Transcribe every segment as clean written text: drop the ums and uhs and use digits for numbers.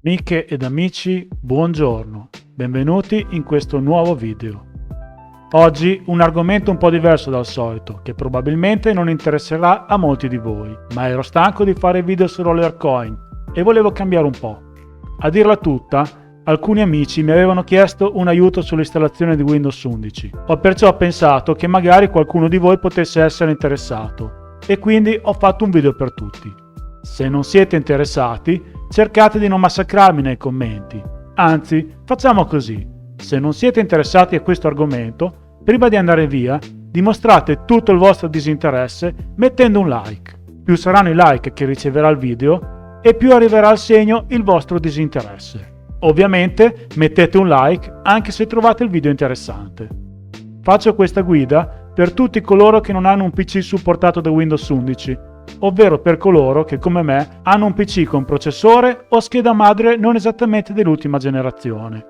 Amiche ed amici, buongiorno, benvenuti in questo nuovo video. Oggi un argomento un po' diverso dal solito, che probabilmente non interesserà a molti di voi, ma ero stanco di fare video su Rollercoin e volevo cambiare un po'. A dirla tutta, alcuni amici mi avevano chiesto un aiuto sull'installazione di Windows 11. Ho perciò pensato che magari qualcuno di voi potesse essere interessato e quindi ho fatto un video per tutti. Se non siete interessati, cercate di non massacrarmi nei commenti. Anzi, facciamo così. Se non siete interessati a questo argomento, prima di andare via, dimostrate tutto il vostro disinteresse mettendo un like. Più saranno i like che riceverà il video e più arriverà al segno il vostro disinteresse. Ovviamente mettete un like anche se trovate il video interessante. Faccio questa guida per tutti coloro che non hanno un PC supportato da Windows 11, ovvero per coloro che come me hanno un PC con processore o scheda madre non esattamente dell'ultima generazione.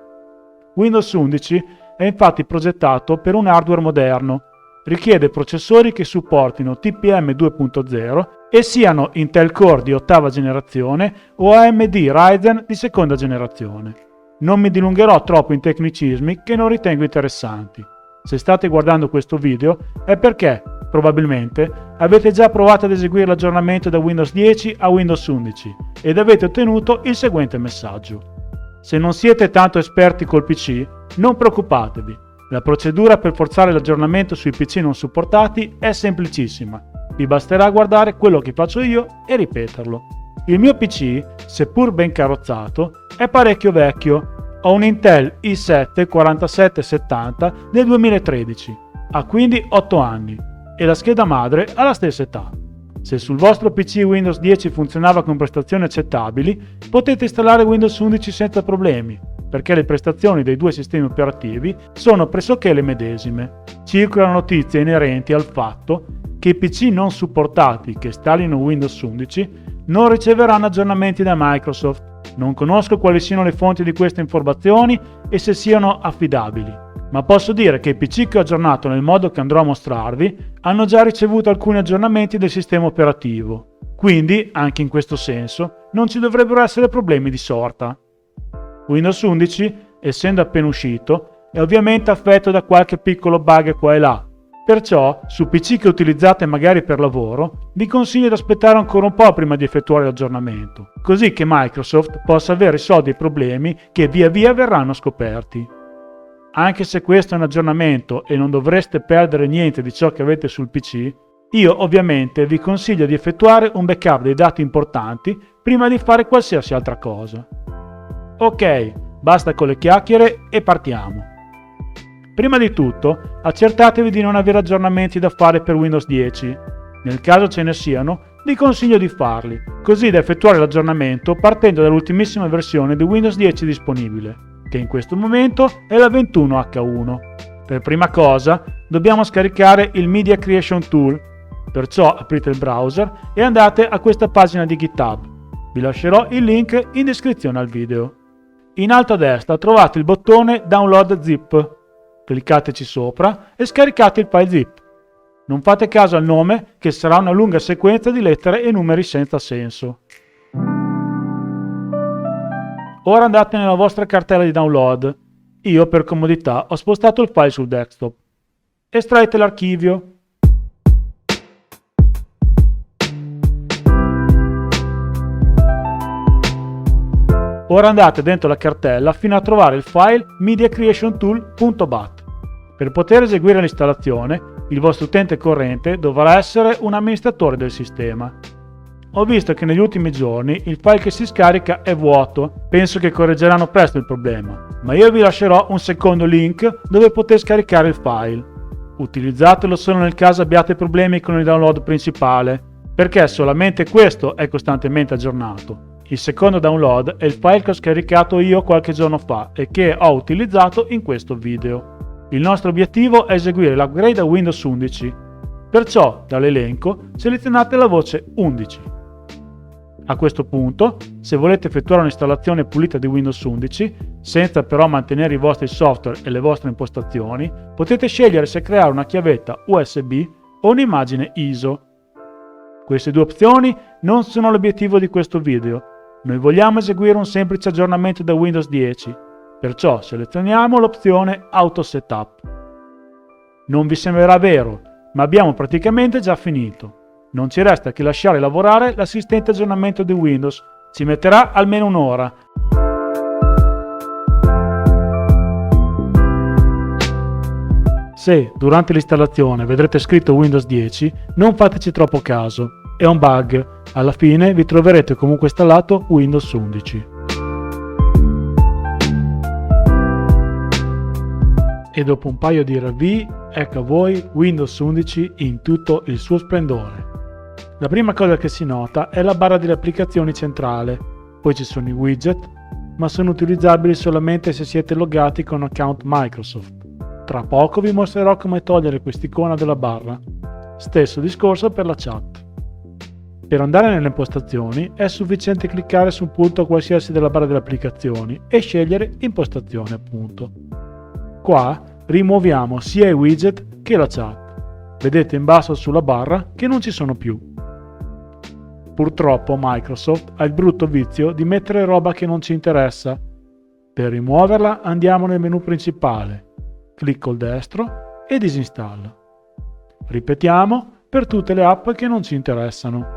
Windows 11 è infatti progettato per un hardware moderno, richiede processori che supportino TPM 2.0 e siano Intel Core di ottava generazione o AMD Ryzen di seconda generazione. Non mi dilungherò troppo in tecnicismi che non ritengo interessanti. Se state guardando questo video è perché, probabilmente, avete già provato ad eseguire l'aggiornamento da Windows 10 a Windows 11 ed avete ottenuto il seguente messaggio. Se non siete tanto esperti col PC, non preoccupatevi. La procedura per forzare l'aggiornamento sui PC non supportati è semplicissima. Vi basterà guardare quello che faccio io e ripeterlo. Il mio PC, seppur ben carrozzato, è parecchio vecchio. Ho un Intel i7 4770 del 2013, ha quindi 8 anni e la scheda madre ha la stessa età. Se sul vostro PC Windows 10 funzionava con prestazioni accettabili, potete installare Windows 11 senza problemi, perché le prestazioni dei due sistemi operativi sono pressoché le medesime. Circolano notizie inerenti al fatto che i PC non supportati che installino Windows 11 non riceveranno aggiornamenti da Microsoft. Non conosco quali siano le fonti di queste informazioni e se siano affidabili, ma posso dire che i PC che ho aggiornato nel modo che andrò a mostrarvi hanno già ricevuto alcuni aggiornamenti del sistema operativo. Quindi, anche in questo senso, non ci dovrebbero essere problemi di sorta. Windows 11, essendo appena uscito, è ovviamente affetto da qualche piccolo bug qua e là. Perciò, su PC che utilizzate magari per lavoro, vi consiglio di aspettare ancora un po' prima di effettuare l'aggiornamento, così che Microsoft possa aver risolto i problemi che via via verranno scoperti. Anche se questo è un aggiornamento e non dovreste perdere niente di ciò che avete sul PC, io ovviamente vi consiglio di effettuare un backup dei dati importanti prima di fare qualsiasi altra cosa. Ok, basta con le chiacchiere e partiamo. Prima di tutto, accertatevi di non avere aggiornamenti da fare per Windows 10. Nel caso ce ne siano, vi consiglio di farli, così da effettuare l'aggiornamento partendo dall'ultimissima versione di Windows 10 disponibile, che in questo momento è la 21H1. Per prima cosa, dobbiamo scaricare il Media Creation Tool, perciò aprite il browser e andate a questa pagina di GitHub. Vi lascerò il link in descrizione al video. In alto a destra trovate il bottone Download Zip. Cliccateci sopra e scaricate il file zip. Non fate caso al nome, che sarà una lunga sequenza di lettere e numeri senza senso. Ora andate nella vostra cartella di download. Io per comodità ho spostato il file sul desktop. Estraete l'archivio. Ora andate dentro la cartella fino a trovare il file mediacreationtool.bat. Per poter eseguire l'installazione, il vostro utente corrente dovrà essere un amministratore del sistema. Ho visto che negli ultimi giorni il file che si scarica è vuoto, penso che correggeranno presto il problema, ma io vi lascerò un secondo link dove poter scaricare il file. Utilizzatelo solo nel caso abbiate problemi con il download principale, perché solamente questo è costantemente aggiornato. Il secondo download è il file che ho scaricato io qualche giorno fa e che ho utilizzato in questo video. Il nostro obiettivo è eseguire l'upgrade a Windows 11, perciò dall'elenco selezionate la voce 11. A questo punto, se volete effettuare un'installazione pulita di Windows 11, senza però mantenere i vostri software e le vostre impostazioni, potete scegliere se creare una chiavetta USB o un'immagine ISO. Queste due opzioni non sono l'obiettivo di questo video. Noi vogliamo eseguire un semplice aggiornamento da Windows 10, perciò selezioniamo l'opzione Auto Setup. Non vi sembrerà vero, ma abbiamo praticamente già finito. Non ci resta che lasciare lavorare l'assistente aggiornamento di Windows. Ci metterà almeno un'ora. Se durante l'installazione vedrete scritto Windows 10, non fateci troppo caso, è un bug, alla fine vi troverete comunque installato Windows 11. E dopo un paio di ravvii, ecco a voi Windows 11 in tutto il suo splendore. La prima cosa che si nota è la barra delle applicazioni centrale, poi ci sono i widget, ma sono utilizzabili solamente se siete loggati con account Microsoft. Tra poco vi mostrerò come togliere quest'icona della barra. Stesso discorso per la chat. Per andare nelle impostazioni è sufficiente cliccare su un punto qualsiasi della barra delle applicazioni e scegliere impostazione appunto. Qua rimuoviamo sia i widget che la chat. Vedete in basso sulla barra che non ci sono più. Purtroppo Microsoft ha il brutto vizio di mettere roba che non ci interessa. Per rimuoverla andiamo nel menu principale. Clic col destro e disinstalla. Ripetiamo per tutte le app che non ci interessano.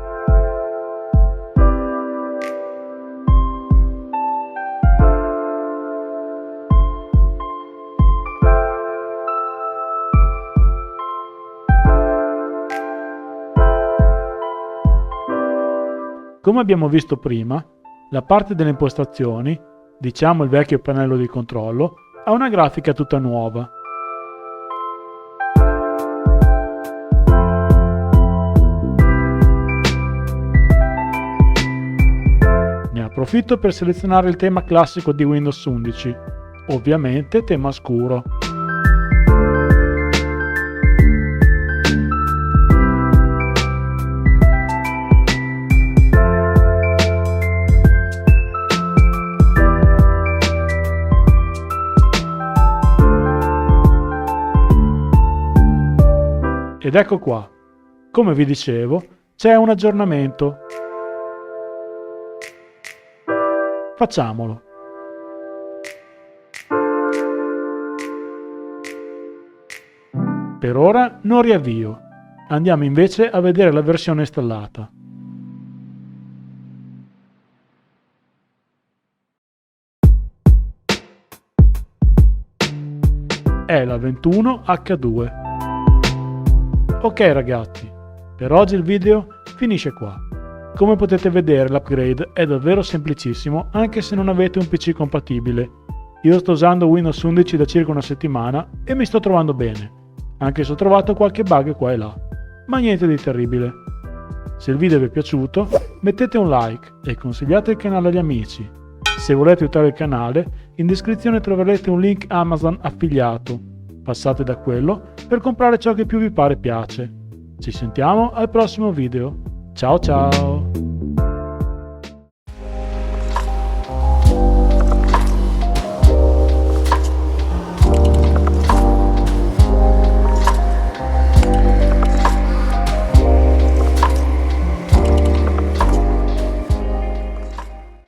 Come abbiamo visto prima, la parte delle impostazioni, diciamo il vecchio pannello di controllo, ha una grafica tutta nuova. Ne approfitto per selezionare il tema classico di Windows 11, ovviamente tema scuro. Ed ecco qua, come vi dicevo, c'è un aggiornamento. Facciamolo. Per ora non riavvio, andiamo invece a vedere la versione installata. È la 21H2. Ok ragazzi, per oggi il video finisce qua. Come potete vedere l'upgrade è davvero semplicissimo anche se non avete un PC compatibile. Io sto usando Windows 11 da circa una settimana e mi sto trovando bene, anche se ho trovato qualche bug qua e là, ma niente di terribile. Se il video vi è piaciuto mettete un like e consigliate il canale agli amici. Se volete aiutare il canale, in descrizione troverete un link Amazon affiliato. Passate da quello per comprare ciò che più vi pare piace. Ci sentiamo al prossimo video. Ciao ciao!